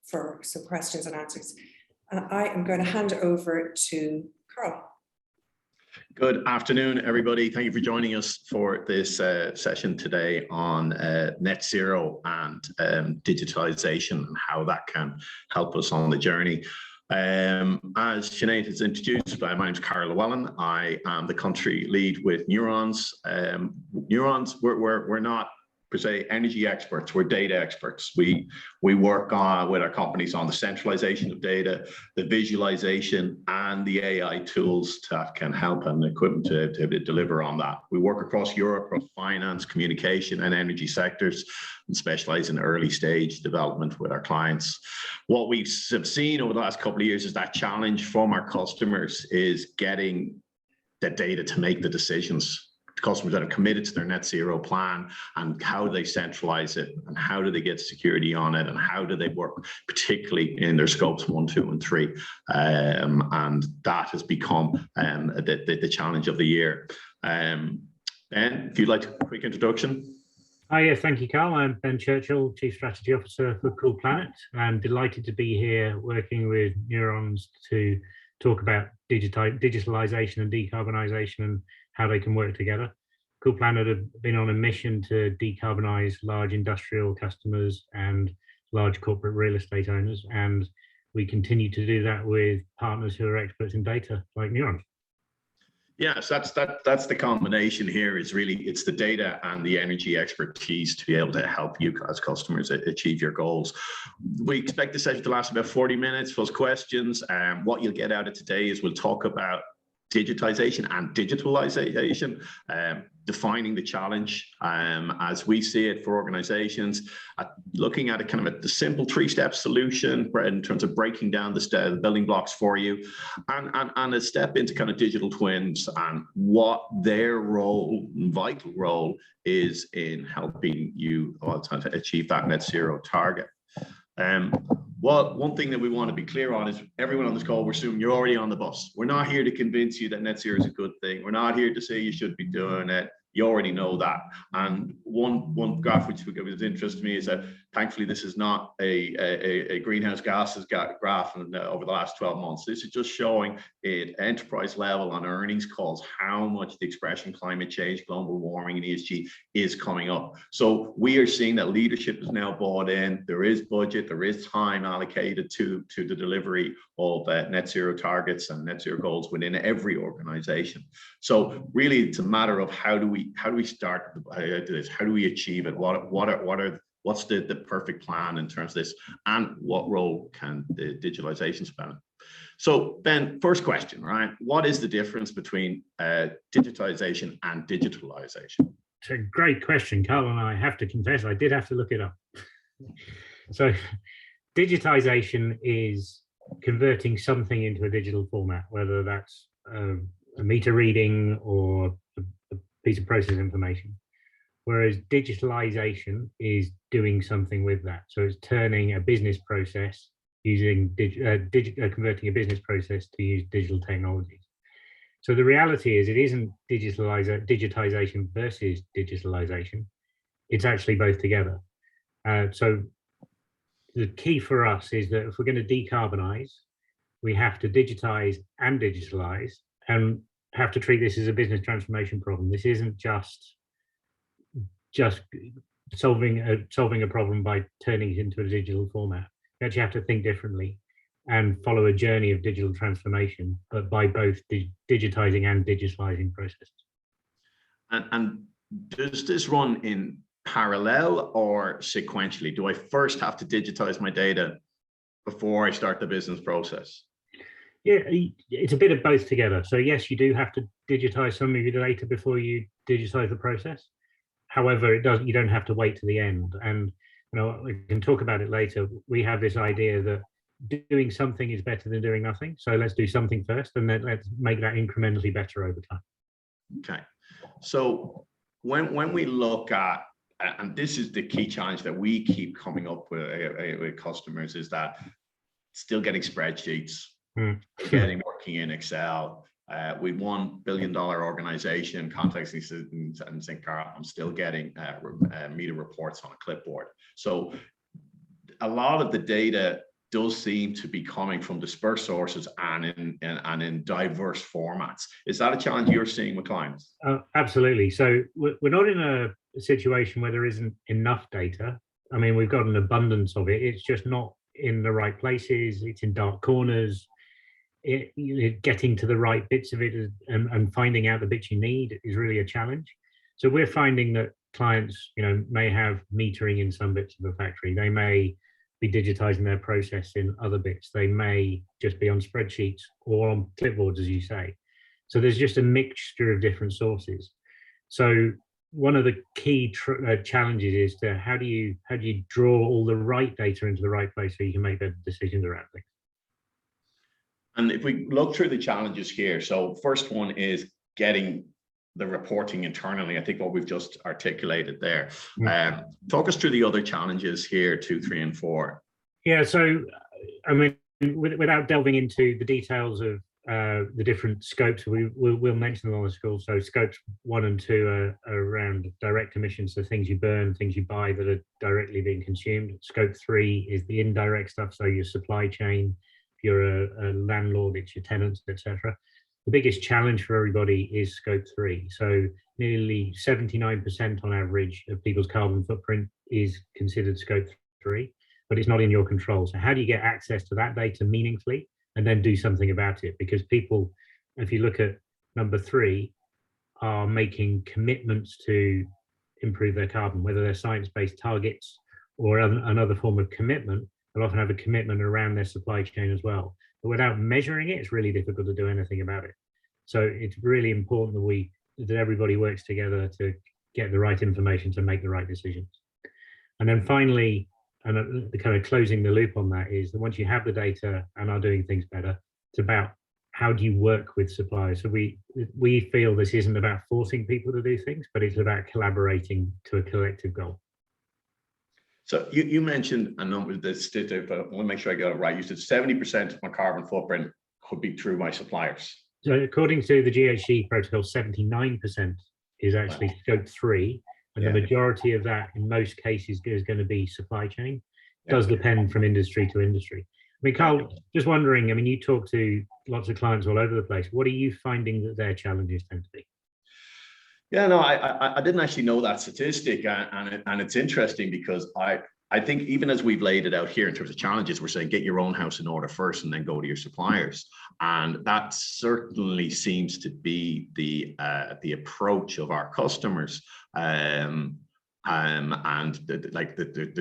for some questions and answers. I am going to hand over to Carl. Good afternoon, everybody. Thank you for joining us for this session today on net zero and digitalization and how that can help us on the journey. As Sinead has introduced, my name is Carl Llewellyn. I am the country lead with Neurons. Neurons, we're not per se energy experts, we're data experts. We work with our companies on the centralization of data, the visualization, and the AI tools that can help and equipment to deliver on that. We work across Europe, across finance, communication, and energy sectors, and specialize in early stage development with our clients. What we've seen over the last couple of years is that challenge from our customers is getting the data to make the decisions. Customers that are committed to their net zero plan, and how do they centralize it, and how do they get security on it, and how do they work, particularly in their scopes 1, 2, and 3. And that has become the challenge of the year. Ben, if you'd like a quick introduction. Hi, yeah, thank you, Carl. I'm Ben Churchill, Chief Strategy Officer for Cool Planet. I'm delighted to be here working with Neurons to talk about digitalization and decarbonisation and how they can work together. Cool Planet have been on a mission to decarbonise large industrial customers and large corporate real estate owners, and we continue to do that with partners who are experts in data like Neurons. Yes, that's the combination here. Is really it's the data and the energy expertise to be able to help you as customers achieve your goals. We expect the session to last about 40 minutes for questions. What you'll get out of today is we'll talk about digitization and digitalization, defining the challenge as we see it for organizations, looking at a kind of the simple 3-step solution in terms of breaking down the building blocks for you, and a step into kind of digital twins and what their role, vital role, is in helping you to achieve that net zero target. Well, one thing that we want to be clear on is everyone on this call, we're assuming you're already on the bus. We're not here to convince you that net zero is a good thing. We're not here to say you should be doing it. You already know that. And one graph which was interesting to me is that thankfully this is not a greenhouse gases graph over the last 12 months. This is just showing at enterprise level on earnings calls how much the expression climate change, global warming, and ESG is coming up. So we are seeing that leadership is now bought in. There is budget, there is time allocated to the delivery of net zero targets and net zero goals within every organization. So really it's a matter of how do we start this? How do we achieve it? What's the perfect plan in terms of this, and what role can the digitalization play? So Ben, first question, right? What is the difference between digitization and digitalization? It's a great question, Carl, and I have to confess I did have to look it up. So digitization is converting something into a digital format, whether that's a meter reading or a piece of process information. Whereas digitalization is doing something with that. So it's turning a business process using converting a business process to use digital technologies. So the reality is it isn't digitization versus digitalization. It's actually both together. So the key for us is that if we're going to decarbonize, we have to digitize and digitalize, and have to treat this as a business transformation problem. This isn't just solving a problem by turning it into a digital format. You actually have to think differently and follow a journey of digital transformation, but by both digitizing and digitalizing processes. And does this run in parallel or sequentially? Do I first have to digitize my data before I start the business process? Yeah, it's a bit of both together. So yes, you do have to digitize some of your data before you digitize the process. However, you don't have to wait to the end. And we can talk about it later. We have this idea that doing something is better than doing nothing. So let's do something first, and then let's make that incrementally better over time. Okay. So when we look at, and this is the key challenge that we keep coming up with customers, is that still getting spreadsheets, getting working in Excel. With $1 billion organization contacting students and saying, Carl, I'm still getting meter reports on a clipboard. So a lot of the data does seem to be coming from dispersed sources and in diverse formats. Is that a challenge you're seeing with clients? Absolutely. So we're not in a situation where there isn't enough data. I mean, we've got an abundance of it. It's just not in the right places. It's in dark corners. Getting to the right bits of it and finding out the bits you need is really a challenge. So we're finding that clients, may have metering in some bits of the factory. They may be digitizing their process in other bits. They may just be on spreadsheets or on clipboards, as you say. So there's just a mixture of different sources. So one of the key challenges is to how do you draw all the right data into the right place so you can make better decisions around things. And if we look through the challenges here, so first one is getting the reporting internally. I think what we've just articulated there. Talk us through the other challenges here, 2, 3, and 4. Yeah, so I mean, without delving into the details of the different scopes, we'll mention them on the school. So scopes 1 and 2 are around direct emissions, so things you burn, things you buy that are directly being consumed. Scope 3 is the indirect stuff, so your supply chain. If you're a landlord, it's your tenants, etc. The biggest challenge for everybody is scope 3. So nearly 79% on average of people's carbon footprint is considered scope 3, but it's not in your control. So how do you get access to that data meaningfully and then do something about it? Because people, if you look at number 3, are making commitments to improve their carbon, whether they're science-based targets or another form of commitment. They'll often have a commitment around their supply chain as well. But without measuring it, it's really difficult to do anything about it. So it's really important that everybody works together to get the right information to make the right decisions. And then finally, and the kind of closing the loop on that is that once you have the data and are doing things better, it's about how do you work with suppliers. So we feel this isn't about forcing people to do things, but it's about collaborating to a collective goal. So you mentioned a number of the statistics, but I want to make sure I got it right. You said 70% of my carbon footprint could be through my suppliers. So according to the GHG protocol, 79% is actually scope 3, and the majority of that, in most cases, is going to be supply chain. It does depend from industry to industry. I mean, Carl, just wondering, I mean, you talk to lots of clients all over the place. What are you finding that their challenges tend to be? Yeah, no, I didn't actually know that statistic, and it's interesting because I think even as we've laid it out here in terms of challenges, we're saying get your own house in order first and then go to your suppliers, and that certainly seems to be the approach of our customers. There's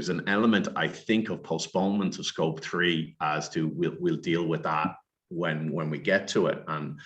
an element, I think, of postponement of scope 3 as to we'll deal with that when we get to it, and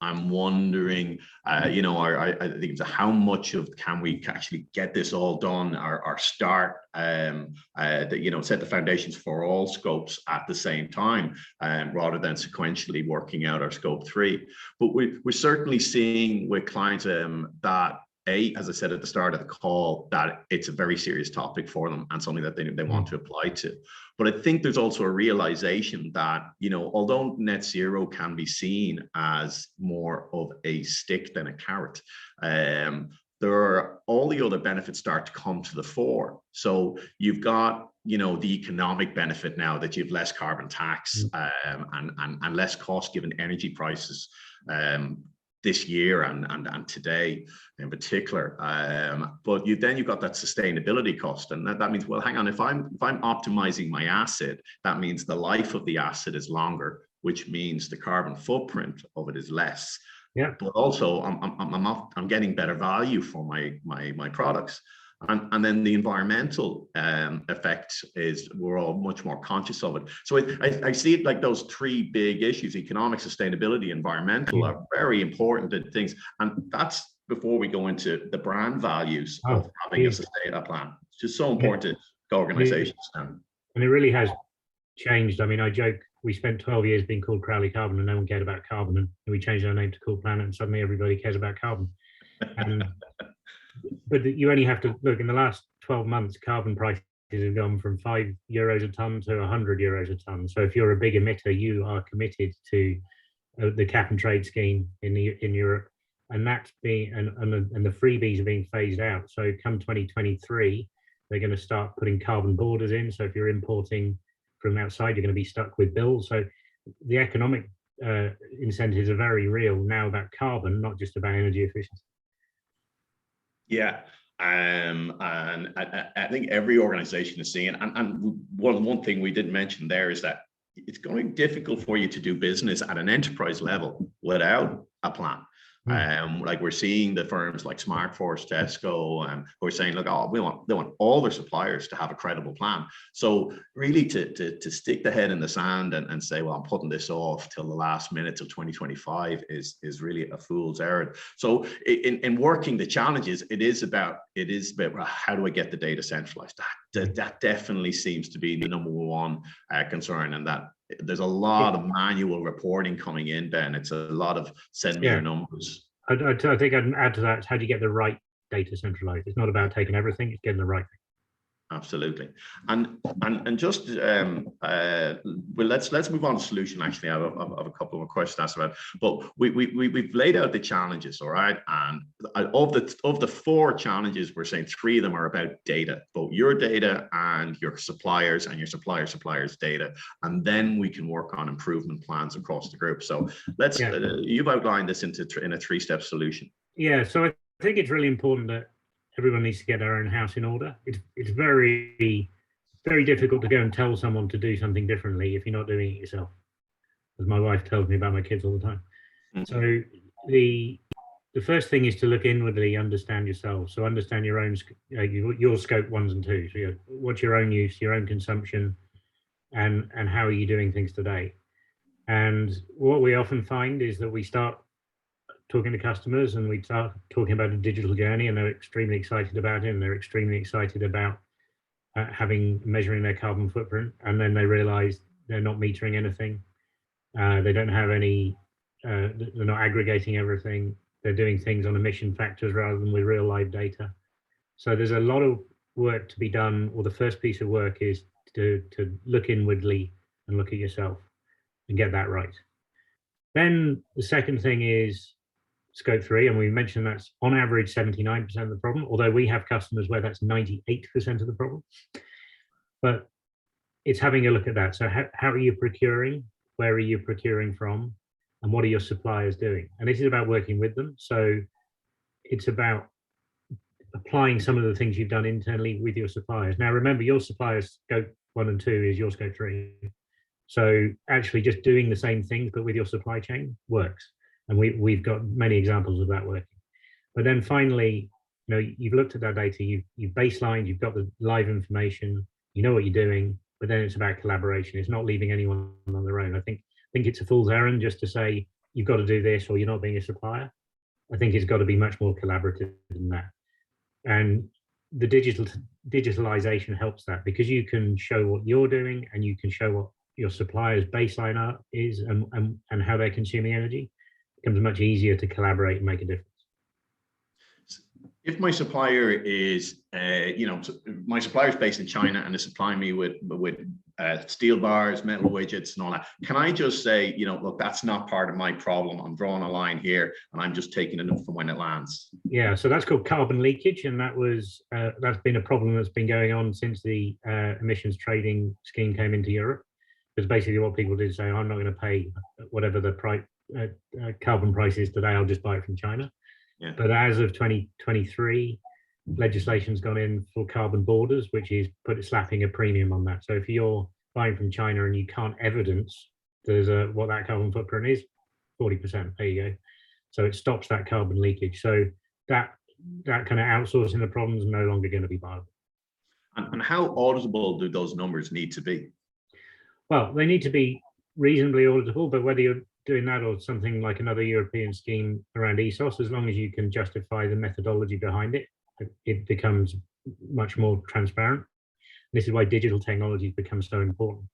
I'm wondering, I think it's how much of can we actually get this all done or start, set the foundations for all scopes at the same time, rather than sequentially working out our scope 3. But we're certainly seeing with clients that, as I said at the start of the call, that it's a very serious topic for them and something that they want to apply to. But I think there's also a realization that, although net zero can be seen as more of a stick than a carrot, there are all the other benefits start to come to the fore. So you've got, the economic benefit now that you have less carbon tax and less cost given energy prices this year and today in particular, but you've got that sustainability cost, and that means, well, hang on, if I'm optimizing my asset, that means the life of the asset is longer, which means the carbon footprint of it is less. Yeah. But also I'm getting better value for my products. And then the environmental effect is we're all much more conscious of it. So I see it like those 3 big issues: economic, sustainability, environmental, are very important things. And that's before we go into the brand values of having a sustainable plan. It's just so important to organizations. And it really has changed. I mean, I joke, we spent 12 years being called Crowley Carbon and no one cared about carbon. And we changed our name to Cool Planet and suddenly everybody cares about carbon. But you only have to look, in the last 12 months, carbon prices have gone from €5 a ton to €100 a ton. So if you're a big emitter, you are committed to the cap and trade scheme in Europe, and that's being and the freebies are being phased out. So come 2023, They're going to start putting carbon borders in. So if you're importing from outside, you're going to be stuck with bills. So the economic incentives are very real now about carbon, not just about energy efficiency. Yeah. And I think every organization is seeing, and one thing we didn't mention there is that it's going to be difficult for you to do business at an enterprise level without a plan. Like we're seeing the firms like SmartForce, Tesco, who are saying, look, oh, they want all their suppliers to have a credible plan. So really to stick the head in the sand and say, well, I'm putting this off till the last minutes of 2025 is really a fool's errand. So in working the challenges, it is about how do I get the data centralized? That definitely seems to be the number one concern, and that there's a lot of manual reporting coming in, Ben. It's a lot of send me your numbers. I think I'd add to that, how do you get the right data centralized? It's not about taking everything, it's getting the right thing. Absolutely. And just well, let's move on to solution. Actually, I have a couple more questions to ask about, but we've laid out the challenges, all right? And of the 4 challenges, we're saying 3 of them are about data, both your data and your suppliers and your suppliers' data, and then we can work on improvement plans across the group. So let's you've outlined this in a 3-step solution. Yeah. So I think it's really important that everyone needs to get their own house in order. It's very, very difficult to go and tell someone to do something differently if you're not doing it yourself, as my wife tells me about my kids all the time. So the first thing is to look inwardly, understand yourself. So understand your own your scope 1s and 2s. So what's your own use, your own consumption, and how are you doing things today? And what we often find is that we start talking to customers and we start talking about a digital journey, and they're extremely excited about it, and they're extremely excited about measuring their carbon footprint, and then they realize they're not metering anything, they don't have any, they're not aggregating everything, they're doing things on emission factors rather than with real live data. So there's a lot of work to be done, or the first piece of work is to look inwardly and look at yourself and get that right. Then the second thing is scope 3, and we mentioned that's on average 79% of the problem, although we have customers where that's 98% of the problem. But it's having a look at that. So how are you procuring? Where are you procuring from? And what are your suppliers doing? And this is about working with them. So it's about applying some of the things you've done internally with your suppliers. Now, remember, your suppliers scope 1 and 2 is your scope 3. So actually just doing the same things, but with your supply chain works. And we've got many examples of that working. But then finally, you've looked at that data, you've baselined, you've got the live information, you know what you're doing, but then it's about collaboration. It's not leaving anyone on their own. I think it's a fool's errand just to say, you've got to do this or you're not being a supplier. I think it's got to be much more collaborative than that. And the digitalization helps that, because you can show what you're doing and you can show what your supplier's baseline is and how they're consuming energy. It becomes much easier to collaborate and make a difference. If my supplier is, my supplier is based in China and is supplying me with steel bars, metal widgets, and all that, can I just say, look, that's not part of my problem. I'm drawing a line here, and I'm just taking it up from when it lands. Yeah, so that's called carbon leakage, and that's been a problem that's been going on since the emissions trading scheme came into Europe. Because basically, what people did say, I'm not going to pay whatever the carbon price is today. I'll just buy it from China. Yeah. But as of 2023, legislation's gone in for carbon borders, which is slapping a premium on that. So if you're buying from China and you can't evidence what that carbon footprint is, 40%, there you go. So it stops that carbon leakage. So that kind of outsourcing the problem is no longer going to be viable. And how auditable do those numbers need to be? Well, they need to be reasonably auditable, but whether you're doing that or something like another European scheme around ESOS, as long as you can justify the methodology behind it, it becomes much more transparent. This is why digital technologies become so important.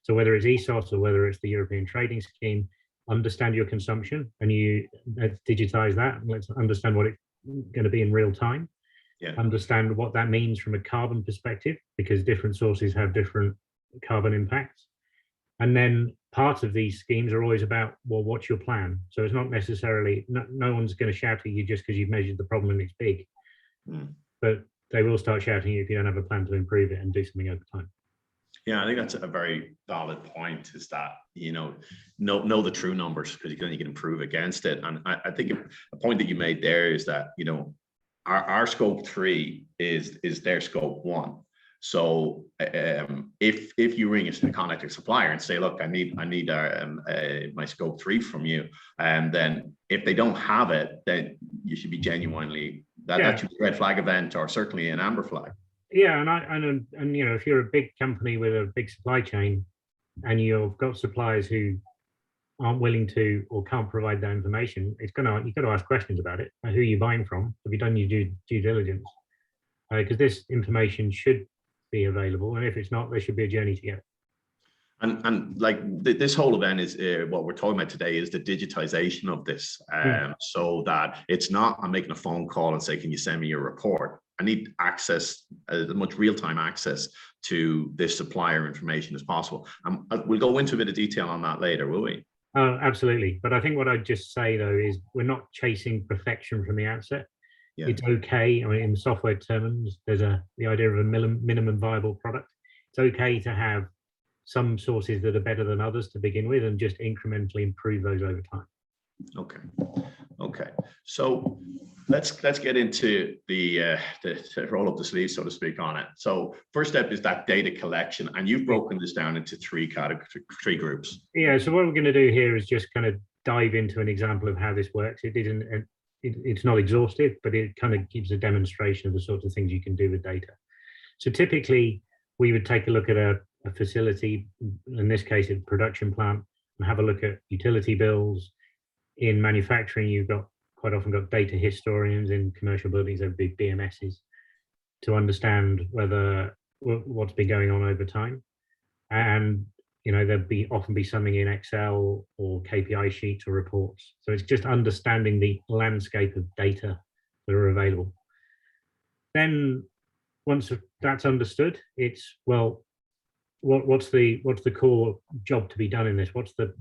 So whether it's ESOS or whether it's the European trading scheme, understand your consumption, and let's digitize that, and let's understand what it's going to be in real time. Yeah. Understand what that means from a carbon perspective, because different sources have different carbon impacts. And then part of these schemes are always about, well, what's your plan? So it's not necessarily, no one's going to shout at you just because you've measured the problem and it's big. But they will start shouting at you if you don't have a plan to improve it and do something over time. Yeah, I think that's a very valid point, is that, know the true numbers, because you can improve against it. And I think a point that you made there is that, our scope 3 is their scope 1. So if you ring a contact a supplier and say, look, I need my scope 3 from you, and then if they don't have it, then you should be genuinely, that should be a red flag event, or certainly an amber flag. Yeah, and if you're a big company with a big supply chain, and you've got suppliers who aren't willing to or can't provide that information, you've got to ask questions about it. Who are you buying from? Have you done your due diligence? Because this information should be available, and if it's not, there should be a journey to get it. And like this whole event is what we're talking about today is the digitization of this, so that it's not I'm making a phone call and say, can you send me your report? I need access, as much real-time access to this supplier information as possible. We'll go into a bit of detail on that later, will we? Absolutely. But I think what I'd just say, though, is we're not chasing perfection from the outset. Yeah. It's okay. I mean, in software terms, there's the idea of a minimum viable product. It's okay to have some sources that are better than others to begin with, and just incrementally improve those over time. Okay. So let's get into the roll up the sleeves, so to speak, on it. So first step is that data collection, and you've broken this down into three groups. Yeah. So what we're going to do here is just kind of dive into an example of how this works. It's not exhaustive, but it kind of gives a demonstration of the sorts of things you can do with data. So typically, we would take a look at a facility, in this case, a production plant, and have a look at utility bills. In manufacturing, you've quite often got data historians. In commercial buildings, there would be BMSs to understand what's been going on over time. And there'd often be something in Excel or KPI sheets or reports. So it's just understanding the landscape of data that are available. Then once that's understood, it's, well, what's the core job to be done in this? What's the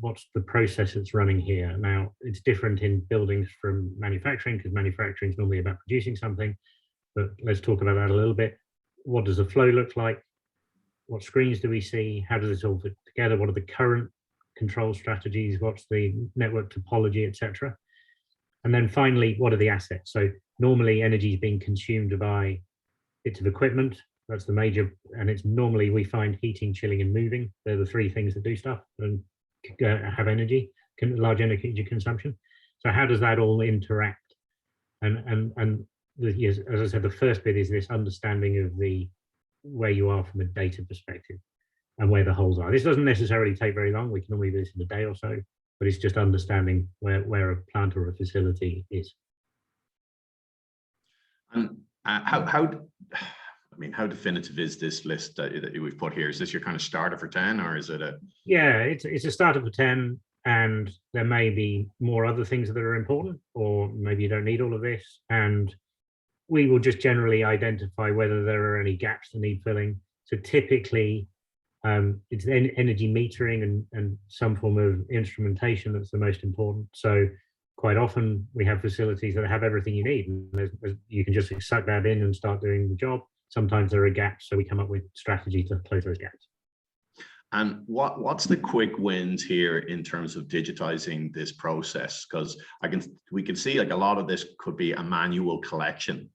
process that's running here? Now, it's different in buildings from manufacturing, because manufacturing is normally about producing something. But let's talk about that a little bit. What does the flow look like? What screens do we see? How does this all fit together? What are the current control strategies? What's the network topology, etc.? And then finally, what are the assets? So normally energy is being consumed by bits of equipment. That's the major, and it's normally we find heating, chilling, and moving. They're the three things that do stuff and have energy, large energy consumption. So how does that all interact? And as I said, the first bit is this understanding of where you are from a data perspective and where the holes are. This doesn't necessarily take very long. We can normally do this in a day or so, but it's just understanding where a plant or a facility is. And how definitive is this list that we've put here? Is this your kind of starter for 10, or is it a? Yeah, it's a starter for 10, and there may be more other things that are important, or maybe you don't need all of this. And we will just generally identify whether there are any gaps that need filling. So typically, it's energy metering and some form of instrumentation that's the most important. So quite often we have facilities that have everything you need, and you can just suck that in and start doing the job. Sometimes there are gaps, so we come up with strategy to close those gaps. And what's the quick wins here in terms of digitizing this process? Because we can see like a lot of this could be a manual collection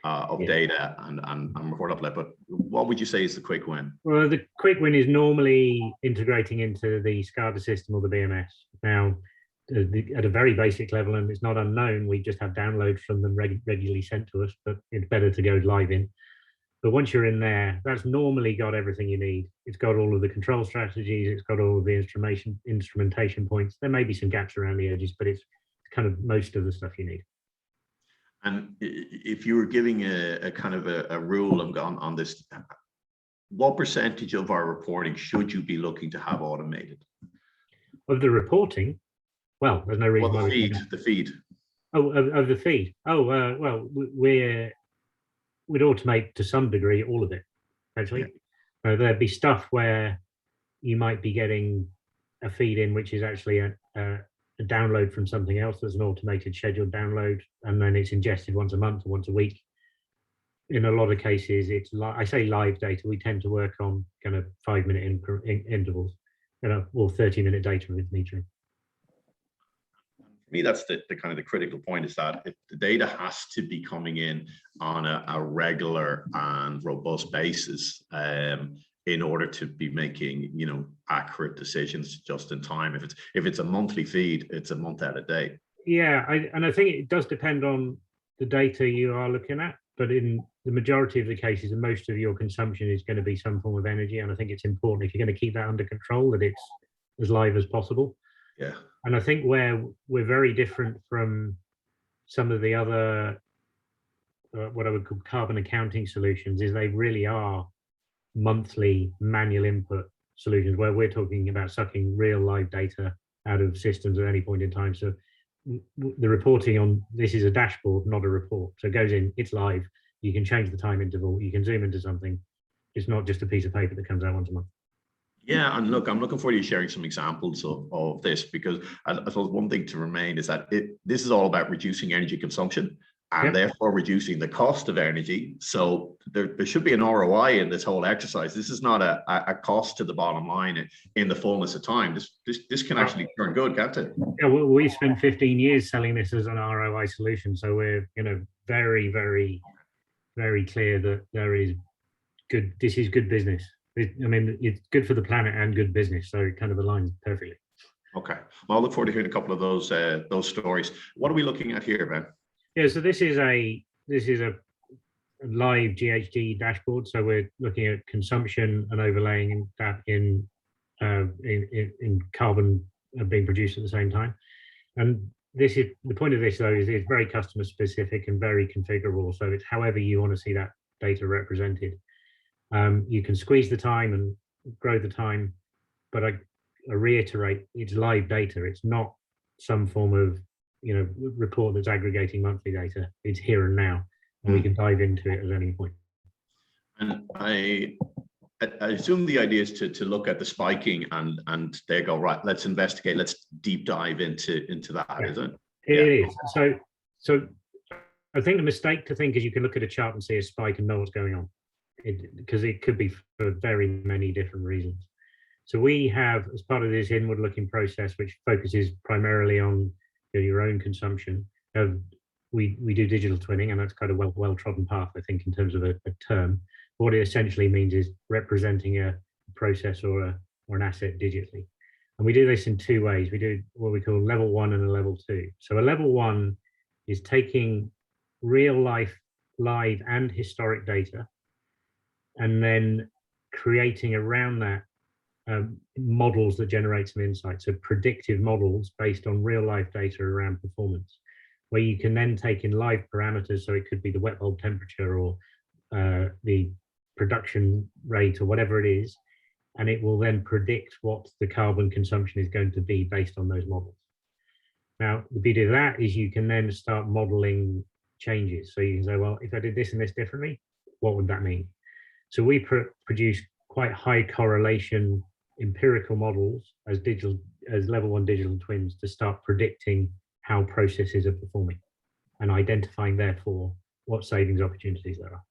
of data and report up. But what would you say is the quick win? Well, the quick win is normally integrating into the SCADA system or the BMS. Now, at a very basic level, and it's not unknown, we just have downloads from them regularly sent to us, but it's better to go live in. But once you're in there, that's normally got everything you need. It's got all of the control strategies. It's got all of the instrumentation points. There may be some gaps around the edges, but it's kind of most of the stuff you need. And if you were giving a kind of a rule on this, what percentage of our reporting should you be looking to have automated? Of the reporting? Well, there's no reason. Well, the feed. Oh, of the feed. Oh, well, we'd automate to some degree all of it, actually. Yeah. There'd be stuff where you might be getting a feed in, which is actually a download from something else. There's an automated scheduled download, and then it's ingested once a month or once a week. in a lot of cases, it's I say live data. We tend to work on kind of 5-minute intervals, or 30-minute data metering. For me, that's the kind of the critical point, is that if the data has to be coming in on a regular and robust basis, in order to be making, accurate decisions just in time. If it's a monthly feed, it's a month out of date. Yeah, and I think it does depend on the data you are looking at, but in the majority of the cases, and most of your consumption is going to be some form of energy. And I think it's important, if you're going to keep that under control, that it's as live as possible. Yeah. And I think where we're very different from some of the other, what I would call carbon accounting solutions, is they really are monthly manual input solutions, where we're talking about sucking real live data out of systems at any point in time. So the reporting on this is a dashboard, not a report. So it goes in, it's live. You can change the time interval. You can zoom into something. It's not just a piece of paper that comes out once a month. Yeah, and look, I'm looking forward to you sharing some examples of this, because I suppose one thing to remain is that this is all about reducing energy consumption, and therefore reducing the cost of energy. So there should be an ROI in this whole exercise. This is not a cost to the bottom line in the fullness of time. This can actually turn good, can't it? Yeah, well, we spent 15 years selling this as an ROI solution. So we're, very, very, very clear that there is good. This is good business. It's good for the planet and good business. So it kind of aligns perfectly. Okay. Well, I look forward to hearing a couple of those stories. What are we looking at here, Ben? Yeah, so this is a live GHG dashboard. So we're looking at consumption and overlaying that in carbon being produced at the same time. And this is the point of this, though, is it's very customer specific and very configurable. So it's however you want to see that data represented. You can squeeze the time and grow the time, but I reiterate, it's live data. It's not some form of report that's aggregating monthly data. It's here and now, and we can dive into it at any point. And I assume the idea is to look at the spiking and they go, right, let's investigate, let's deep dive into that, is it? It is. So I think the mistake to think is you can look at a chart and see a spike and know what's going on, because it could be for very many different reasons. So we have, as part of this inward looking process, which focuses primarily on your own consumption, we do digital twinning, and that's kind of well trodden path, I think, in terms of a term. What it essentially means is representing a process or an asset digitally. And we do this in two ways. We do what we call level 1 and a level 2. So a level 1 is taking real life, live and historic data, and then creating around that models that generate some insights, so predictive models based on real life data around performance, where you can then take in live parameters. So it could be the wet bulb temperature or the production rate or whatever it is, and it will then predict what the carbon consumption is going to be based on those models. Now, the beauty of that is you can then start modeling changes. So you can say, well, if I did this and this differently, what would that mean? So we produce quite high correlation empirical models as level 1 digital twins to start predicting how processes are performing and identifying, therefore, what savings opportunities there are.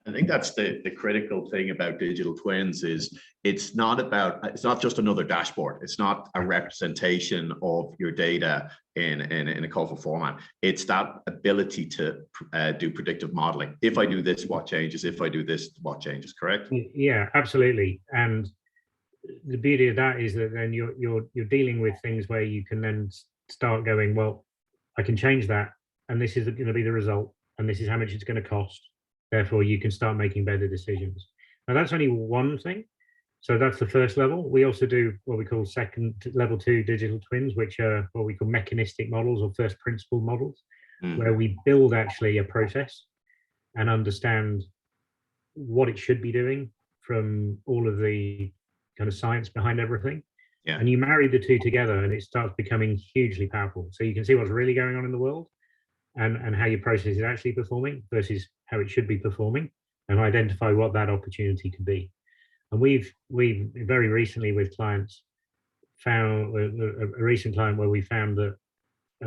I think that's the critical thing about digital twins is it's not just another dashboard. It's not a representation of your data in a colorful format. It's that ability to do predictive modeling. If I do this, what changes? If I do this, what changes? Correct? Yeah, absolutely. And the beauty of that is that then you're dealing with things where you can then start going, well, I can change that, and this is going to be the result, and this is how much it's going to cost. Therefore, you can start making better decisions. Now, that's only one thing. So that's the first level. We also do what we call level 2 digital twins, which are what we call mechanistic models or first principle models, where we build actually a process and understand what it should be doing from all of the kind of science behind everything. Yeah. And you marry the two together and it starts becoming hugely powerful. So you can see what's really going on in the world and how your process is actually performing versus how it should be performing, and identify what that opportunity could be. And we've very recently with clients found a recent client where we found that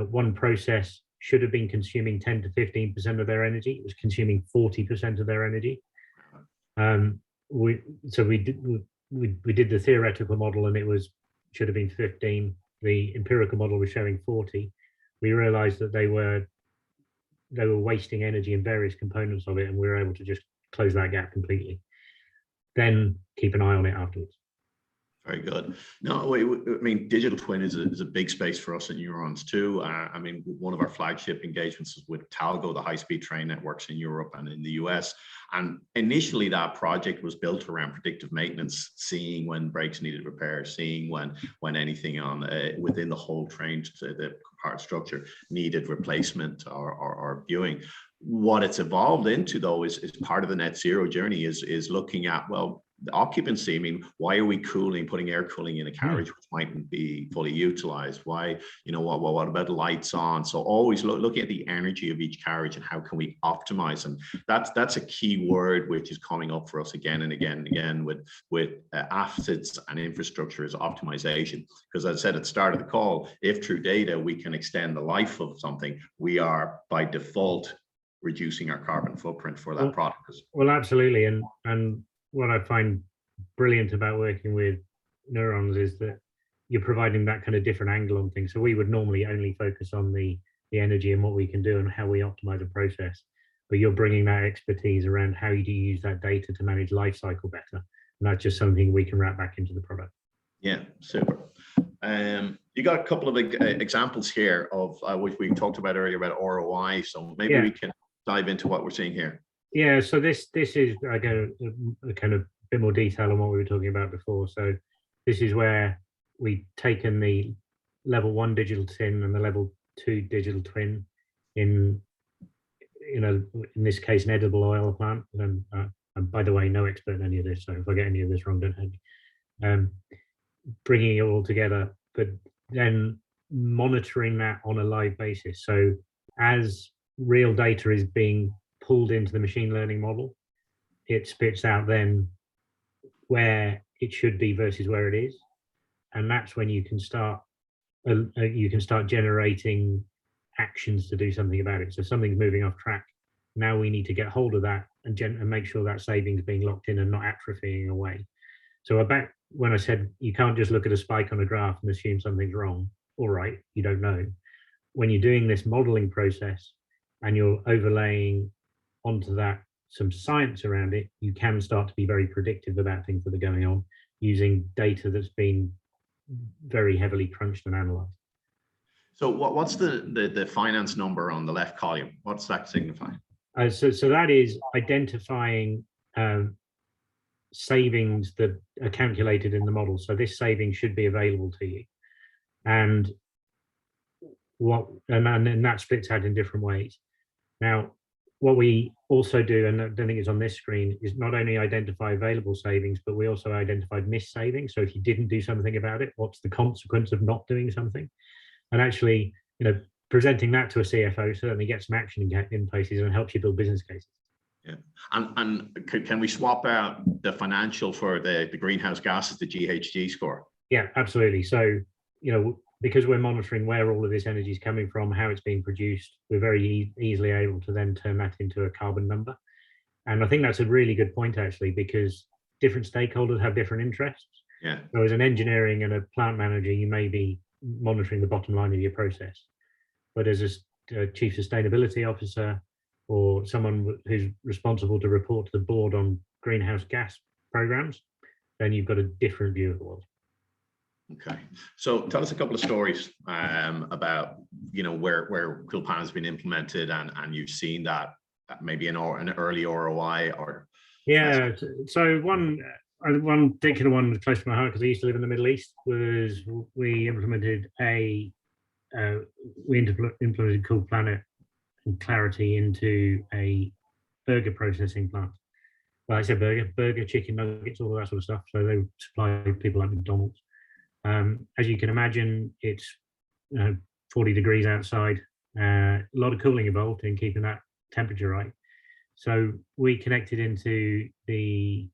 one process should have been consuming 10 to 15% of their energy. It was consuming 40% of their energy. We did the theoretical model, and it should have been 15. The empirical model was showing 40. We realized that they were wasting energy in various components of it, and we were able to just close that gap completely. Then keep an eye on it afterwards. Very good. No, I mean, digital twin is a big space for us at Neurons too. I mean, one of our flagship engagements is with Talgo, the high-speed train networks in Europe and in the US. And initially that project was built around predictive maintenance, seeing when brakes needed repair, seeing when anything on within the whole train, the part structure needed replacement or viewing. What it's evolved into though is part of the net zero journey is looking at, well, the occupancy. I mean, why are we putting air cooling in a carriage which mightn't be fully utilized? Why, what about lights on? So always looking at the energy of each carriage and how can we optimize. And that's a key word which is coming up for us again and again and again with assets and infrastructure is optimization. Because as I said at the start of the call, if through data we can extend the life of something, we are by default reducing our carbon footprint for that product. Well, absolutely. And what I find brilliant about working with Neurons is that you're providing that kind of different angle on things. So we would normally only focus on the energy and what we can do and how we optimize a process, but you're bringing that expertise around how you do use that data to manage life cycle better. And that's just something we can wrap back into the product. Yeah, super. You got a couple of examples here of which we talked about earlier about ROI. So maybe we can dive into what we're seeing here. Yeah, so this is, again, a kind of bit more detail on what we were talking about before. So this is where we've taken the level 1 digital twin and the level 2 digital twin in this case, an edible oil plant. And by the way, no expert in any of this, so if I get any of this wrong, don't hate me. Bringing it all together, but then monitoring that on a live basis. So as real data is being pulled into the machine learning model, it spits out then where it should be versus where it is, and that's when you can start generating actions to do something about it. So something's moving off track. Now we need to get hold of that and make sure that savings being locked in and not atrophying away. So about when I said you can't just look at a spike on a graph and assume something's wrong. All right, you don't know. When you're doing this modeling process and you're overlaying onto that some science around it, you can start to be very predictive about things that are going on using data that's been very heavily crunched and analyzed. So what's the finance number on the left column? What's that signifying? So that is identifying savings that are calculated in the model. So this saving should be available to you, and that splits out in different ways. Now, what we also do, and I don't think it's on this screen, is not only identify available savings, but we also identified missed savings. So if you didn't do something about it, what's the consequence of not doing something? And actually, presenting that to a CFO certainly gets some action in places and helps you build business cases. Yeah, and can we swap out the financial for the greenhouse gases, the GHG score? Yeah, absolutely. So, because we're monitoring where all of this energy is coming from, how it's being produced, we're very easily able to then turn that into a carbon number. And I think that's a really good point, actually, because different stakeholders have different interests. Yeah. So as an engineering and a plant manager, you may be monitoring the bottom line of your process. But as a chief sustainability officer or someone who's responsible to report to the board on greenhouse gas programs, then you've got a different view of the world. Okay, so tell us a couple of stories about where Cool Pan has been implemented and you've seen that maybe an early ROI or. Yeah, so one particular one close to my heart because I used to live in the Middle East was we implemented implemented Cool Planet and Clarity into a burger processing plant. Well, I said burger, chicken nuggets, all of that sort of stuff. So they supply people like McDonald's. As you can imagine, it's 40 degrees outside, a lot of cooling involved in keeping that temperature right. So we connected into the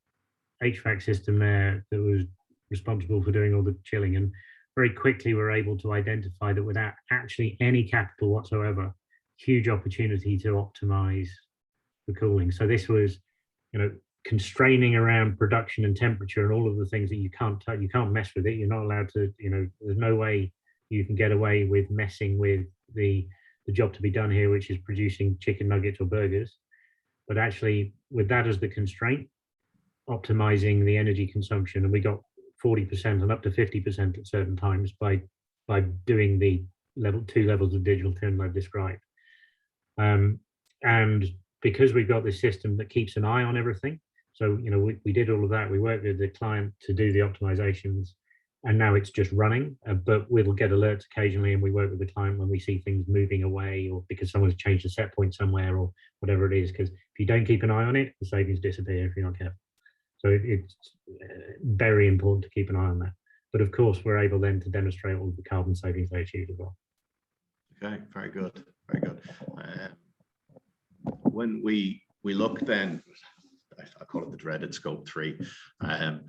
HVAC system there that was responsible for doing all the chilling, and very quickly we're able to identify that without actually any capital whatsoever, huge opportunity to optimize the cooling. So this was, constraining around production and temperature and all of the things that you can't mess with it. You're not allowed to, there's no way you can get away with messing with the job to be done here, which is producing chicken nuggets or burgers. But actually, with that as the constraint, optimizing the energy consumption, and we got 40% and up to 50% at certain times by doing the two levels of digital twin I've described. And because we've got this system that keeps an eye on everything, so we did all of that. We worked with the client to do the optimizations, and now it's just running. But we'll get alerts occasionally, and we work with the client when we see things moving away, or because someone's changed a set point somewhere, or whatever it is. Because if you don't keep an eye on it, the savings disappear if you're not careful. So it's very important to keep an eye on that. But of course, we're able then to demonstrate all the carbon savings they achieve as well. Okay, very good, very good. When we look then, I call it the dreaded scope 3. So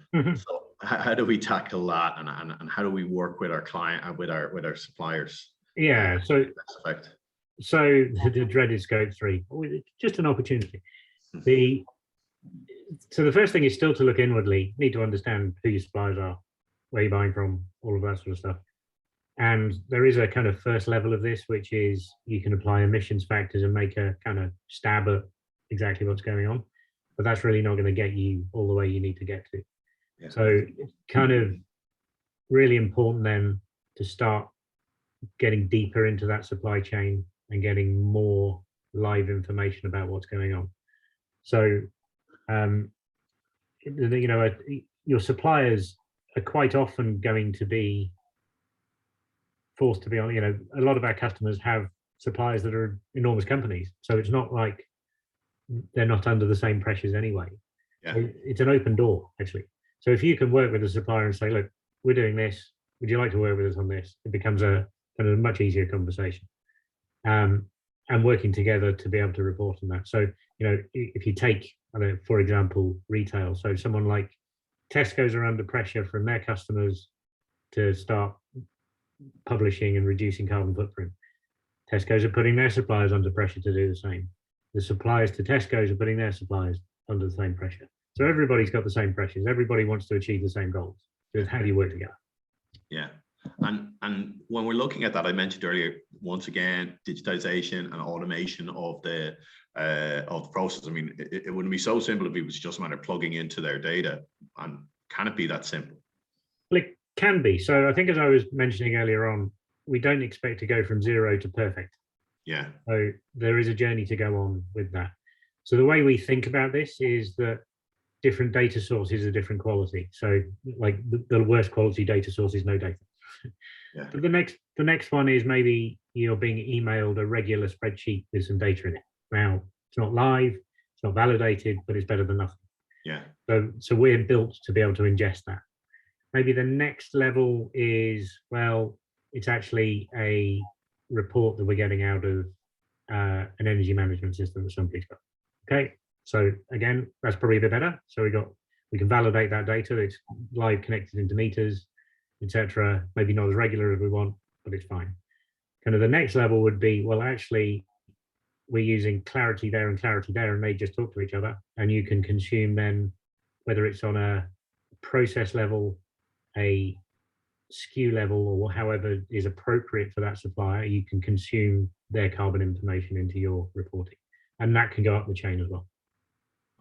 how do we tackle that, and how do we work with our client and with our suppliers? Yeah, so the dreaded scope 3, just an opportunity. So the first thing is still to look inwardly. You need to understand who your suppliers are, where you're buying from, all of that sort of stuff. And there is a kind of first level of this, which is you can apply emissions factors and make a kind of stab at exactly what's going on. But that's really not going to get you all the way you need to get to. Yeah. So it's kind of really important then to start getting deeper into that supply chain and getting more live information about what's going on. So, your suppliers are quite often going to be forced to be on, a lot of our customers have suppliers that are enormous companies. So it's not like they're not under the same pressures anyway. Yeah. So it's an open door, actually. So if you can work with a supplier and say, look, we're doing this, would you like to work with us on this? It becomes a kind of much easier conversation. And working together to be able to report on that. So, if you take, for example, retail, so someone like Tesco's are under pressure from their customers to start publishing and reducing carbon footprint. Tesco's are putting their suppliers under pressure to do the same. The suppliers to Tesco's are putting their suppliers under the same pressure. So everybody's got the same pressures. Everybody wants to achieve the same goals. So it's how do you work together? Yeah. And when we're looking at that, I mentioned earlier, once again, digitization and automation of the process. I mean, it wouldn't be so simple if it was just a matter of plugging into their data. And can it be that simple? Well, it can be. So I think, as I was mentioning earlier on, we don't expect to go from 0 to perfect. Yeah. So there is a journey to go on with that. So the way we think about this is that different data sources are different quality. So like the worst quality data source is no data. Yeah. But the next one is maybe you're being emailed a regular spreadsheet with some data in it. Now it's not live, it's not validated, but it's better than nothing. Yeah. So we're built to be able to ingest that. Maybe the next level is, well, it's actually a report that we're getting out of an energy management system that somebody's got. Okay. So again, that's probably a bit better. So we can validate that data. It's live connected into meters, etc. Maybe not as regular as we want, but it's fine. Kind of the next level would be, well, actually, we're using clarity there, and they just talk to each other, and you can consume then, whether it's on a process level, a SKU level, or however is appropriate for that supplier, you can consume their carbon information into your reporting, and that can go up the chain as well.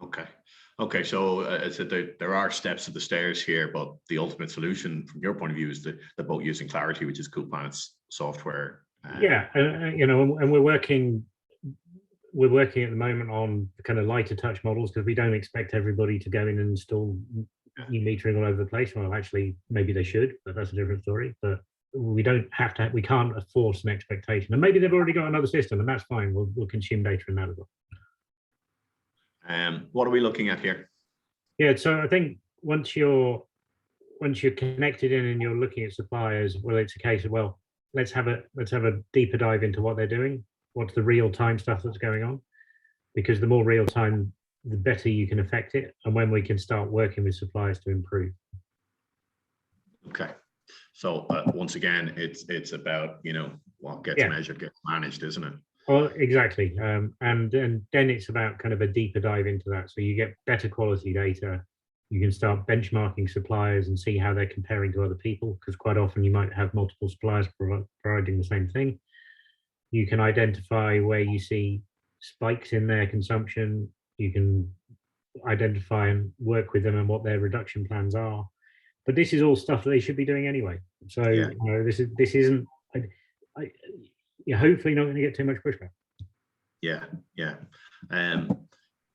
Okay. So as I said, there are steps of the stairs here, but the ultimate solution from your point of view is the boat using Clarity, which is Coolplanet's software. Yeah, and we're working at the moment on the kind of lighter touch models, because we don't expect everybody to go in and install new metering all over the place. Well, actually, maybe they should, but that's a different story. But we can't force an expectation. And maybe they've already got another system, and that's fine. We'll consume data in that as well. What are we looking at here? Yeah, so I think once you're connected in and you're looking at suppliers, well, it's a case of, well, let's have a deeper dive into what they're doing. What's the real time stuff that's going on? Because the more real time, the better you can affect it, and when we can start working with suppliers to improve. Okay, so once again, it's about what gets measured gets managed, isn't it? Well, exactly. And then it's about kind of a deeper dive into that. So you get better quality data. You can start benchmarking suppliers and see how they're comparing to other people, because quite often you might have multiple suppliers providing the same thing. You can identify where you see spikes in their consumption. You can identify and work with them and what their reduction plans are. But this is all stuff that they should be doing anyway. So Yeah. you know, this isn't. You're hopefully not going to get too much pushback. Yeah, yeah.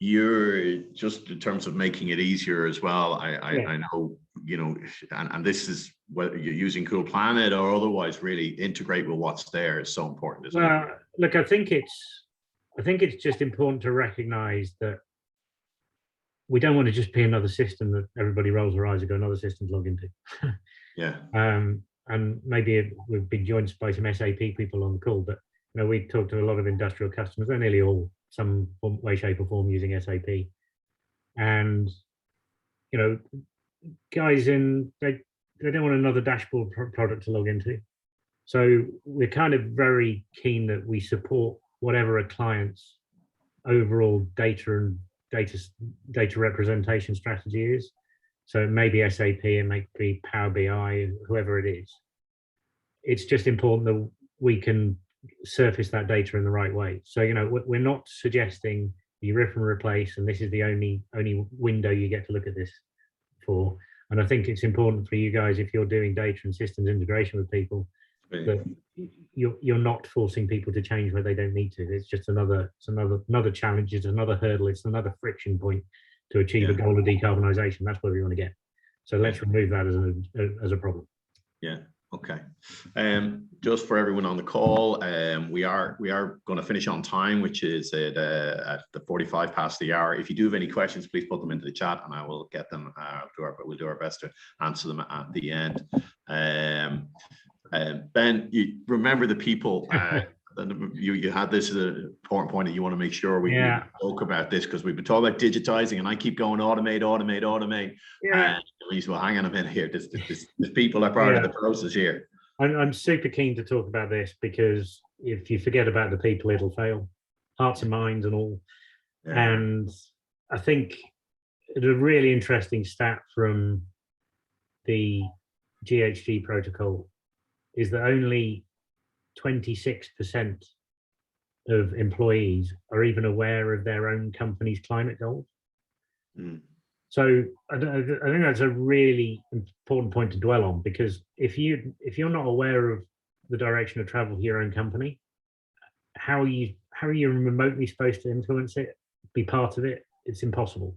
You're just in terms of making it easier as well. I know, you know, and this is whether you're using Cool Planet or otherwise, really integrate with what's there is so important, isn't it? Look, I think it's just important to recognise that we don't want to just be another system that everybody rolls their eyes and go another system to log into. Yeah. And maybe we've been joined by some SAP people on the call, but you know, we talked to a lot of industrial customers. They're nearly all some way, shape, or form using SAP. And you know, guys they don't want another dashboard product to log into. So we're kind of very keen that we support whatever a client's overall data representation strategy is. So it may be SAP, it may be Power BI, whoever it is. It's just important that we can surface that data in the right way. So, you know, we're not suggesting you rip and replace, and this is the only window you get to look at this for. And I think it's important for you guys, if you're doing data and systems integration with people, that you're not forcing people to change where they don't need to. It's just another challenge. It's another hurdle. It's another friction point to achieve a goal of decarbonisation. That's where we want to get. So let's remove that as a problem. Yeah. Okay. Just for everyone on the call, we are going to finish on time, which is at the 45 past the hour. If you do have any questions, please put them into the chat, and I will get them. We'll do our best to answer them at the end. Ben, you remember the people. You had this as an important point that you want to make sure we talk about this, because we've been talking about digitizing, and I keep going automate. Yeah. And we say, well, hang on a minute here. This people are part of the process here. I'm super keen to talk about this, because if you forget about the people, it'll fail. Hearts and minds and all. Yeah. And I think a really interesting stat from the GHG protocol is that only 26% of employees are even aware of their own company's climate goals. Mm. So I think that's a really important point to dwell on, because if you're not aware of the direction of travel for your own company, how are you remotely supposed to influence it, be part of it? It's impossible.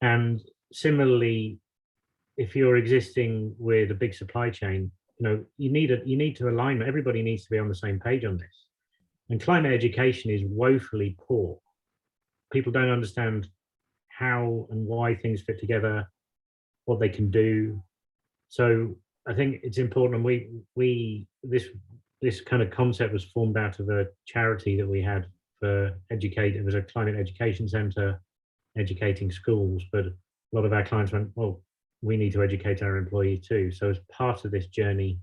And similarly, if you're existing with a big supply chain, you know, you need to align. Everybody needs to be on the same page on this. And climate education is woefully poor. People don't understand how and why things fit together, what they can do. So I think it's important. And this kind of concept was formed out of a charity that we had for educate. It was a climate education center educating schools, but a lot of our clients went, well, we need to educate our employees too. So as part of this journey,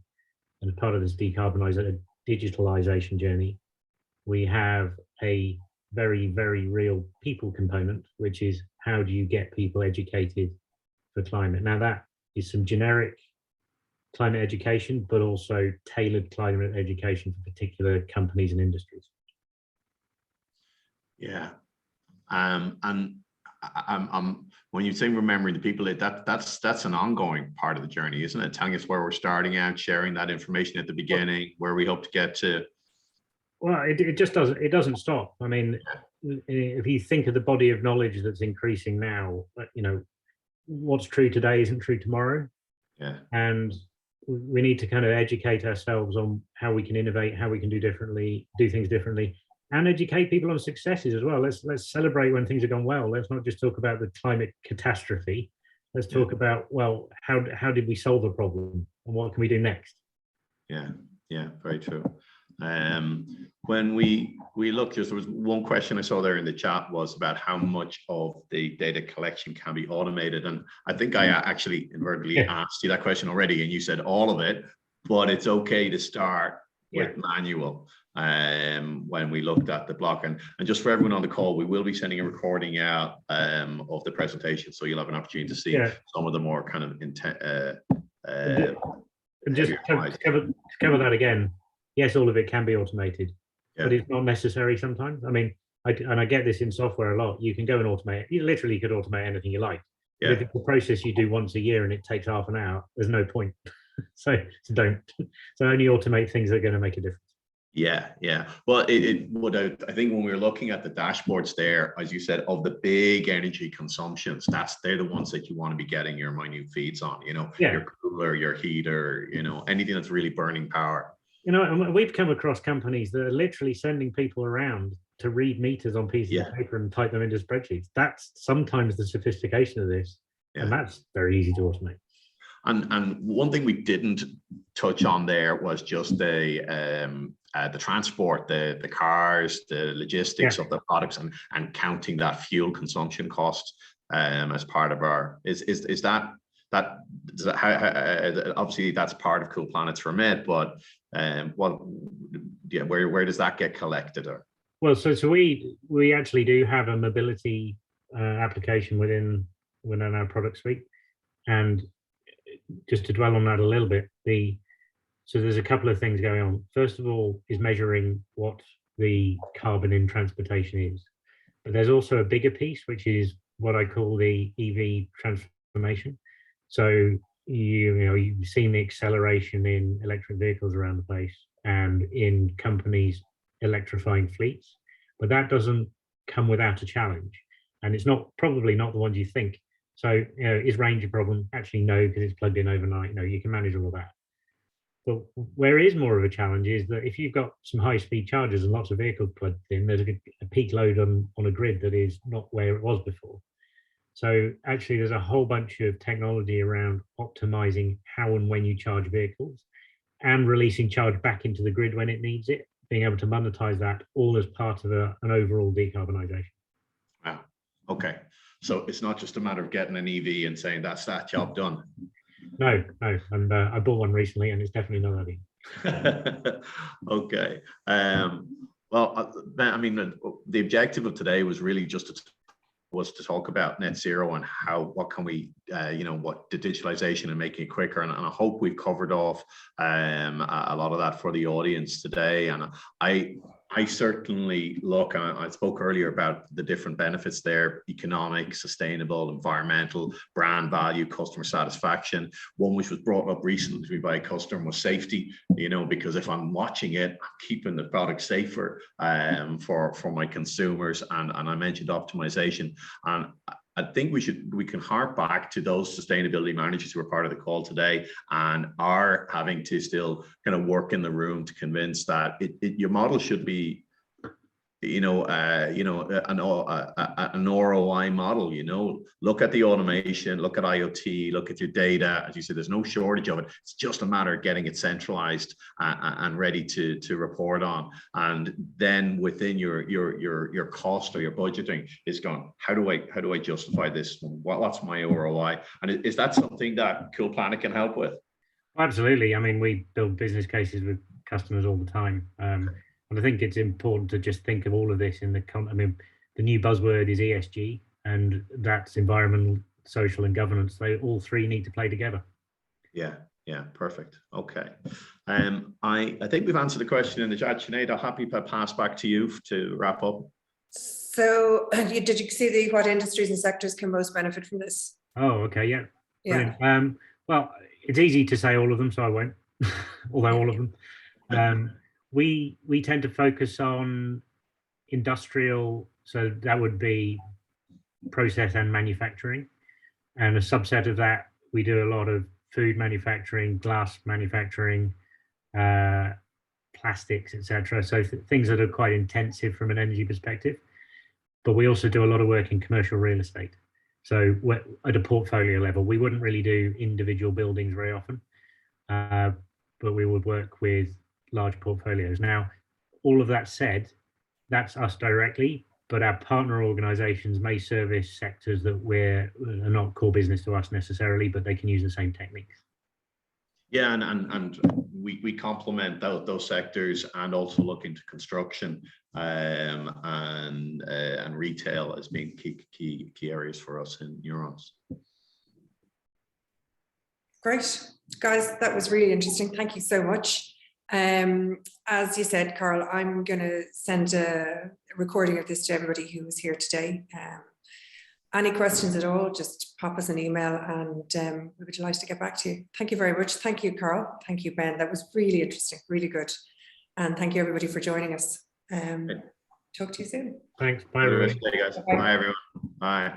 and as part of this digitalization journey, we have a very, very real people component, which is how do you get people educated for climate? Now that is some generic climate education, but also tailored climate education for particular companies and industries. Yeah. And when you say remembering the people, that's an ongoing part of the journey, isn't it? Telling us where we're starting out, sharing that information at the beginning, where we hope to get to. Well, it just doesn't stop. I mean, if you think of the body of knowledge that's increasing now, you know, what's true today isn't true tomorrow. Yeah. And we need to kind of educate ourselves on how we can innovate, how we can do things differently. And educate people on successes as well. Let's celebrate when things have gone well. Let's not just talk about the climate catastrophe. Let's talk about, well, how did we solve a problem and what can we do next? Yeah, very true. When we looked, there was one question I saw there in the chat was about how much of the data collection can be automated, and I think I actually inadvertently asked you that question already, and you said all of it. But it's okay to start with manual when we looked at the block. And just for everyone on the call, we will be sending a recording out of the presentation, so you'll have an opportunity to see some of the more kind of and just to cover that again, yes, all of it can be automated, but it's not necessary sometimes. I mean, I get this in software a lot. You can go and automate. You literally could automate anything you like. But if it's a process you do once a year and it takes half an hour, there's no point. so don't. So only automate things that are going to make a difference. Yeah. Well, it would. I think when we were looking at the dashboards there, as you said, of the big energy consumptions, they're the ones that you want to be getting your minute feeds on. Your cooler, your heater, anything that's really burning power. And we've come across companies that are literally sending people around to read meters on pieces of paper and type them into spreadsheets. That's sometimes the sophistication of this, and that's very easy to automate. And one thing we didn't touch on there was just the transport, the cars, the logistics of the products, and counting that fuel consumption cost as part of our is that obviously that's part of Cool Planet's remit, but where does that get collected? Well, so we actually do have a mobility application within our product suite, and just to dwell on that a little bit, so there's a couple of things going on. First of all is measuring what the carbon in transportation is, but there's also a bigger piece, which is what I call the EV transformation. So you've seen the acceleration in electric vehicles around the place and in companies electrifying fleets, but that doesn't come without a challenge, and it's probably not the ones you think. So is range a problem? Actually no, because it's plugged in overnight. You can manage all of that. But where is more of a challenge is that if you've got some high-speed chargers and lots of vehicles plugged in, there's a peak load on a grid that is not where it was before. So actually there's a whole bunch of technology around optimizing how and when you charge vehicles and releasing charge back into the grid when it needs it, being able to monetize that all as part of an overall decarbonization. Wow. Okay. So it's not just a matter of getting an EV and saying that's that job done. No. And I bought one recently, and it's definitely not that easy. Okay. Well, I mean, the objective of today was really just to talk about net zero and what can we, what the digitalization and making it quicker. And I hope we've covered off a lot of that for the audience today. And I certainly I spoke earlier about the different benefits there: economic, sustainable, environmental, brand value, customer satisfaction. One which was brought up recently by a customer was safety, because if I'm watching it, I'm keeping the product safer for my consumers. And I mentioned optimization. And I think we can hark back to those sustainability managers who are part of the call today and are having to still kind of work in the room to convince that your model should be, an ROI model. Look at the automation, look at IoT, look at your data. As you said, there's no shortage of it. It's just a matter of getting it centralized and ready to report on. And then within your cost or your budgeting is gone. How do I justify this? What's my ROI? And is that something that Cool Planet can help with? Absolutely. I mean, we build business cases with customers all the time. And I think it's important to just think of all of this in the new buzzword is ESG, and that's environmental, social, and governance. They all three need to play together. Yeah, perfect. Okay. I think we've answered the question in the chat. Sinead, I'll happy to pass back to you to wrap up. So did you see what industries and sectors can most benefit from this? Oh, okay, yeah. Well, it's easy to say all of them, so I won't, although all of them. We tend to focus on industrial, so that would be process and manufacturing. And a subset of that, we do a lot of food manufacturing, glass manufacturing, plastics, etc. So things that are quite intensive from an energy perspective. But we also do a lot of work in commercial real estate. So at a portfolio level, we wouldn't really do individual buildings very often, but we would work with large portfolios. Now, all of that said, that's us directly, but our partner organizations may service sectors that are not core business to us necessarily, but they can use the same techniques. Yeah, and we complement those sectors and also look into construction and retail as being key areas for us in Neurons. Great, guys, that was really interesting. Thank you so much. As you said, Carl, I'm going to send a recording of this to everybody who was here today. Any questions at all, just pop us an email and we would like to get back to you. Thank you very much. Thank you, Carl. Thank you, Ben. That was really interesting, really good. And thank you, everybody, for joining us. Talk to you soon. Thanks. Bye, everybody. Bye, everyone. Bye.